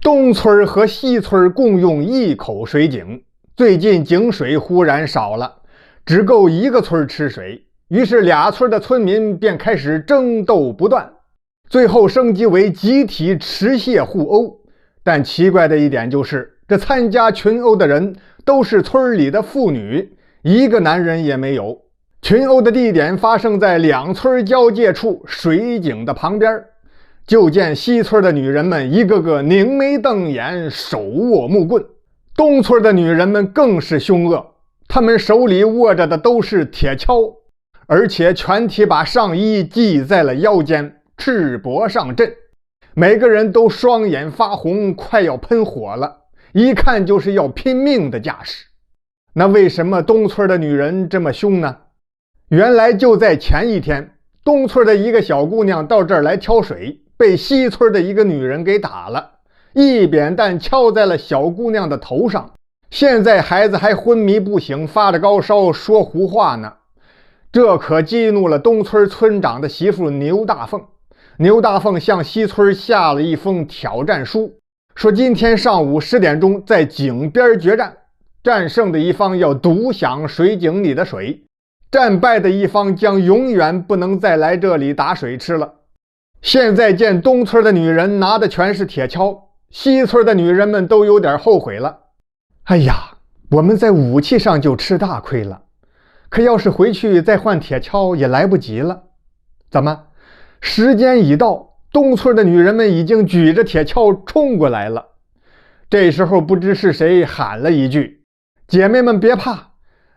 东村和西村共用一口水井，最近井水忽然少了，只够一个村吃水，于是俩村的村民便开始争斗不断，最后升级为集体持械互殴。但奇怪的一点就是，这参加群殴的人都是村里的妇女，一个男人也没有。群殴的地点发生在两村交界处水井的旁边，就见西村的女人们一个个凝眉瞪眼，手握木棍。东村的女人们更是凶恶，她们手里握着的都是铁锹，而且全体把上衣系在了腰间，赤膊上阵。每个人都双眼发红，快要喷火了，一看就是要拼命的架势。那为什么东村的女人这么凶呢？原来就在前一天，东村的一个小姑娘到这儿来挑水，被西村的一个女人给打了，一扁担敲在了小姑娘的头上。现在孩子还昏迷不醒，发着高烧，说胡话呢。这可激怒了东村村长的媳妇牛大凤。牛大凤向西村下了一封挑战书，说今天上午10点钟在井边决战，战胜的一方要独享水井里的水，战败的一方将永远不能再来这里打水吃了。现在见东村的女人拿的全是铁锹，西村的女人们都有点后悔了。哎呀，我们在武器上就吃大亏了，可要是回去再换铁锹也来不及了。怎么？时间已到，东村的女人们已经举着铁锹冲过来了。这时候不知是谁喊了一句：姐妹们别怕，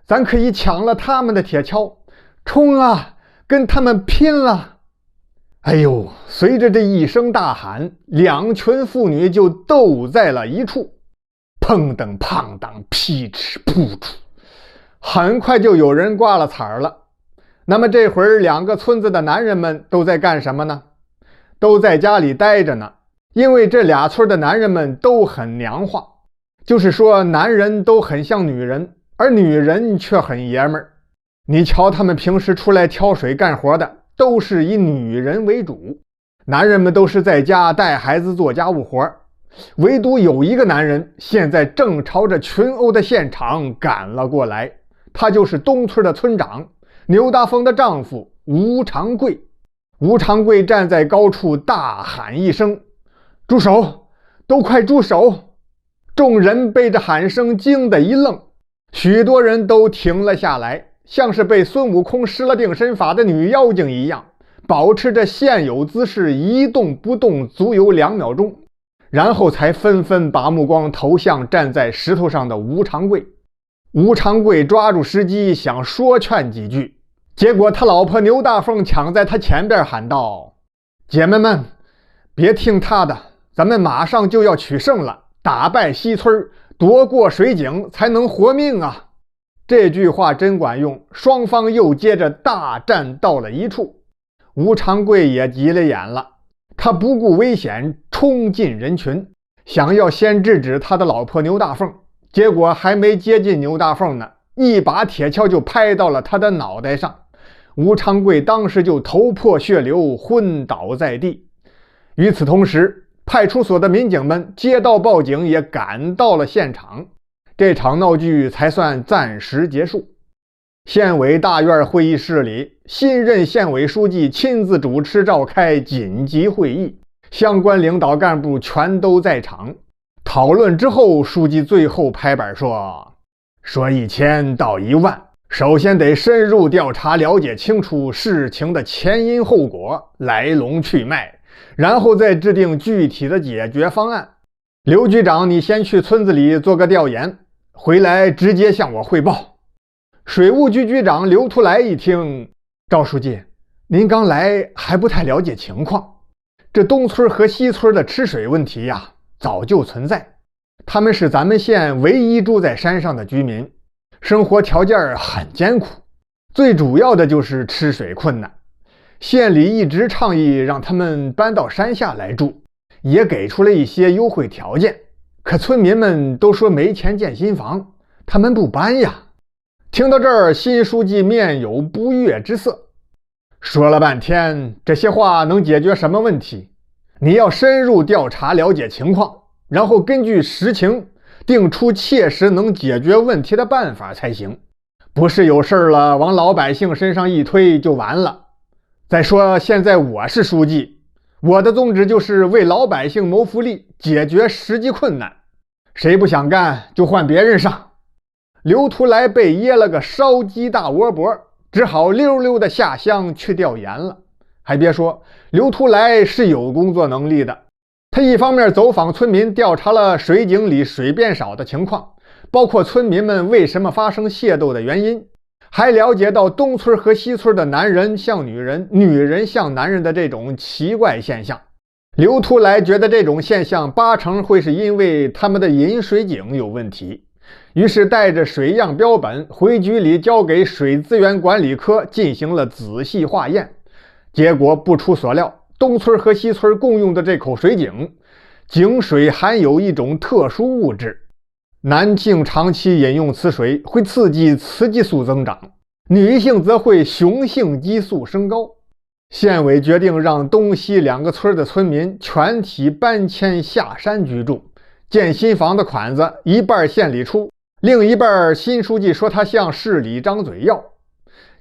咱可以抢了他们的铁锹，冲啊，跟他们拼了！哎呦，随着这一声大喊，两群妇女就斗在了一处，砰噔砰当，劈哧噗哧，很快就有人挂了彩了。那么这会儿两个村子的男人们都在干什么呢？都在家里待着呢，因为这俩村的男人们都很娘化，就是说男人都很像女人，而女人却很爷们儿。你瞧他们平时出来挑水干活的，都是以女人为主，男人们都是在家带孩子做家务活，唯独有一个男人现在正朝着群殴的现场赶了过来，他就是东村的村长牛大凤的丈夫吴长贵。吴长贵站在高处大喊一声：住手，都快住手！众人被这喊声惊得一愣，许多人都停了下来，像是被孙悟空施了定身法的女妖精一样，保持着现有姿势一动不动足有2秒钟，然后才纷纷把目光投向站在石头上的吴长贵。吴长贵抓住时机想说劝几句，结果他老婆牛大凤抢在他前边喊道：姐妹们别听他的，咱们马上就要取胜了，打败西村，夺过水井才能活命啊！这句话真管用，双方又接着大战到了一处。吴长贵也急了眼了，他不顾危险冲进人群，想要先制止他的老婆牛大凤，结果还没接近牛大凤呢，一把铁锹就拍到了他的脑袋上。吴长贵当时就头破血流，昏倒在地。与此同时，派出所的民警们接到报警，也赶到了现场，这场闹剧才算暂时结束。县委大院会议室里，新任县委书记亲自主持召开紧急会议，相关领导干部全都在场。讨论之后，书记最后拍板说1000到1万，首先得深入调查，了解清楚事情的前因后果、来龙去脉，然后再制定具体的解决方案。刘局长，你先去村子里做个调研，回来直接向我汇报。水务局局长刘图来一听，赵书记，您刚来还不太了解情况，这东村和西村的吃水问题呀，早就存在。他们是咱们县唯一住在山上的居民，生活条件很艰苦，最主要的就是吃水困难。县里一直倡议让他们搬到山下来住，也给出了一些优惠条件，可村民们都说没钱建新房，他们不搬呀。听到这儿，新书记面有不悦之色，说了半天，这些话能解决什么问题？你要深入调查，了解情况，然后根据实情定出切实能解决问题的办法才行，不是有事了往老百姓身上一推就完了。再说现在我是书记，我的宗旨就是为老百姓谋福利，解决实际困难，谁不想干就换别人上。刘图来被噎了个烧鸡大窝脖，只好溜溜的下乡去调研了。还别说，刘图来是有工作能力的。他一方面走访村民，调查了水井里水变少的情况，包括村民们为什么发生械斗的原因，还了解到东村和西村的男人像女人，女人像男人的这种奇怪现象。刘图来觉得这种现象八成会是因为他们的引水井有问题，于是带着水样标本回局里交给水资源管理科进行了仔细化验。结果不出所料，东村和西村共用的这口水井，井水含有一种特殊物质，男性长期饮用此水会刺激雌激素增长，女性则会雄性激素升高。县委决定让东西两个村的村民全体搬迁下山居住，建新房的款子一半县里出，另一半新书记说他向市里张嘴要。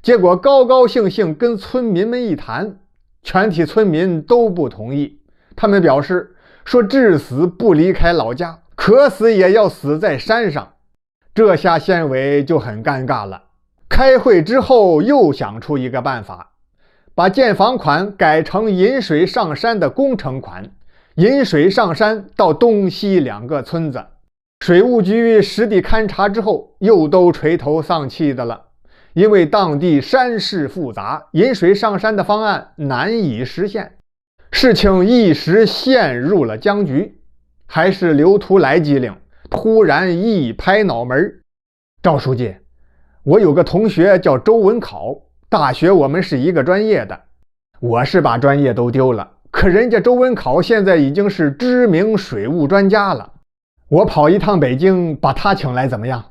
结果高高兴兴跟村民们一谈，全体村民都不同意。他们表示说至死不离开老家，渴死也要死在山上。这下县委就很尴尬了。开会之后又想出一个办法，把建房款改成引水上山的工程款，引水上山到东西两个村子。水务局实地勘察之后，又都垂头丧气的了。因为当地山势复杂，引水上山的方案难以实现，事情一时陷入了僵局。还是刘图来机灵，突然一拍脑门：赵书记，我有个同学叫周文考，大学我们是一个专业的，我是把专业都丢了，可人家周文考现在已经是知名水务专家了，我跑一趟北京把他请来怎么样？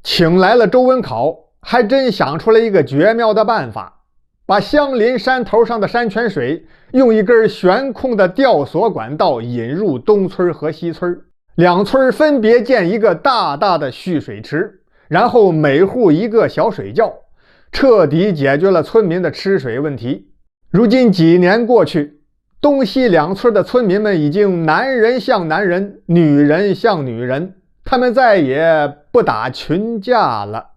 请来了周文考，还真想出了一个绝妙的办法，把相邻山头上的山泉水用一根悬空的吊索管道引入东村和西村，两村分别建一个大大的蓄水池，然后每户一个小水窖，彻底解决了村民的吃水问题。如今几年过去，东西两村的村民们已经男人像男人，女人像女人，他们再也不打群架了。